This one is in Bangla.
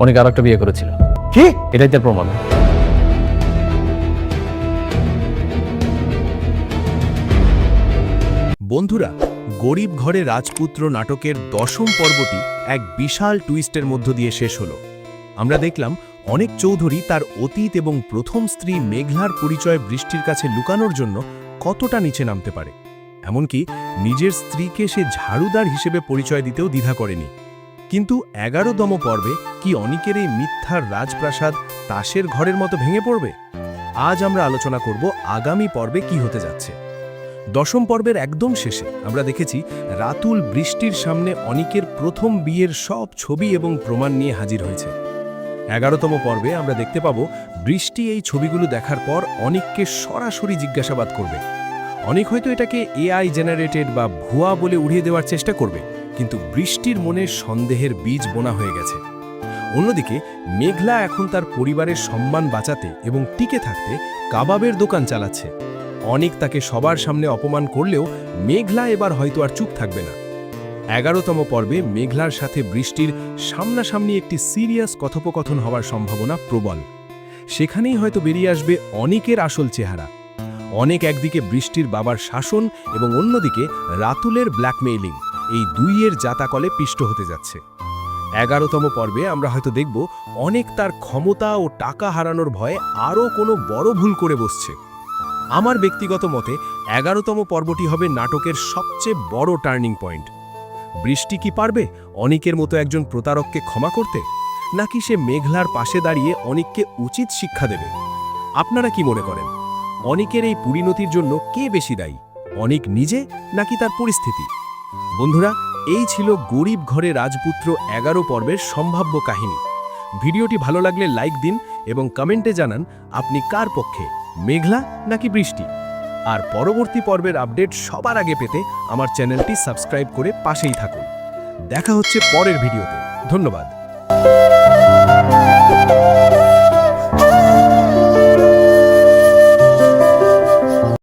অনেক আর একটা বিয়ে করেছিল। কি? এটাই তার প্রমাণ। বন্ধুরা, গরিব ঘরে রাজপুত্র নাটকের 10ম পর্বটি এক বিশাল টুইস্টের মধ্য দিয়ে শেষ হলো। আমরা দেখলাম অনেক চৌধুরী তার অতীত এবং প্রথম স্ত্রী মেঘলার পরিচয় বৃষ্টির কাছে লুকানোর জন্য কতটা নিচে নামতে পারে। এমনকি নিজের স্ত্রীকে সে ঝাড়ুদার হিসেবে পরিচয় দিতেও দ্বিধা করেনি। কিন্তু 11তম পর্বে কি অনিকের এই মিথ্যার রাজপ্রাসাদ তাসের ঘরের মতো ভেঙে পড়বে? আজ আমরা আলোচনা করব আগামী পর্বে কি হতে যাচ্ছে। 10ম পর্বের একদম শেষে আমরা দেখেছি রাতুল বৃষ্টির সামনে অনিকের প্রথম বিয়ের সব ছবি এবং প্রমাণ নিয়ে হাজির হয়েছে। 11তম পর্বে আমরা দেখতে পাব বৃষ্টি এই ছবিগুলো দেখার পর অনিককে সরাসরি জিজ্ঞাসাবাদ করবে। অনিক হয়তো এটাকে এআই জেনারেটেড বা ভুয়া বলে উড়িয়ে দেওয়ার চেষ্টা করবে, কিন্তু বৃষ্টির মনে সন্দেহের বীজ বোনা হয়ে গেছে। অন্যদিকে মেঘলা এখন তার পরিবারের সম্মান বাঁচাতে এবং টিকে থাকতে কাবাবের দোকান চালাচ্ছে। অনিক তাকে সবার সামনে অপমান করলেও মেঘলা এবার হয়তো আর চুপ থাকবে না। 11তম পর্বে মেঘলার সাথে বৃষ্টির সামনাসামনি একটি সিরিয়াস কথোপকথন হওয়ার সম্ভাবনা প্রবল। সেখানেই হয়তো বেরিয়ে আসবে অনিকের আসল চেহারা। অনেক একদিকে বৃষ্টির বাবার শাসন এবং অন্যদিকে রাতুলের ব্ল্যাকমেইলিং, এই দুইয়ের জাতাকলে পিষ্ট হতে যাচ্ছে। 11তম পর্বে আমরা হয়তো দেখব অনেক তার ক্ষমতা ও টাকা হারানোর ভয়ে আরও কোনো বড় ভুল করে বসছে। আমার ব্যক্তিগত মতে 11তম পর্বটি হবে নাটকের সবচেয়ে বড় টার্নিং পয়েন্ট। বৃষ্টি কি পারবে অনিকের মতো একজন প্রতারককে ক্ষমা করতে, নাকি সে মেঘলার পাশে দাঁড়িয়ে অনিককে উচিত শিক্ষা দেবে? আপনারা কি মনে করেন, অনিকের এই পরিণতির জন্য কে বেশি দায়ী, অনিক নিজে নাকি তার পরিস্থিতি? বন্ধুরা, এই ছিল গরিব ঘরে রাজপুত্র 11 পর্বের সম্ভাব্য কাহিনী। ভিডিওটি ভালো লাগলে লাইক দিন এবং কমেন্টে জানান আপনি কার পক্ষে, মেঘলা নাকি বৃষ্টি। আর পরবর্তী পর্বের আপডেট সবার আগে পেতে আমার চ্যানেলটি সাবস্ক্রাইব করে পাশেই থাকুন। দেখা হচ্ছে পরের ভিডিওতে। ধন্যবাদ।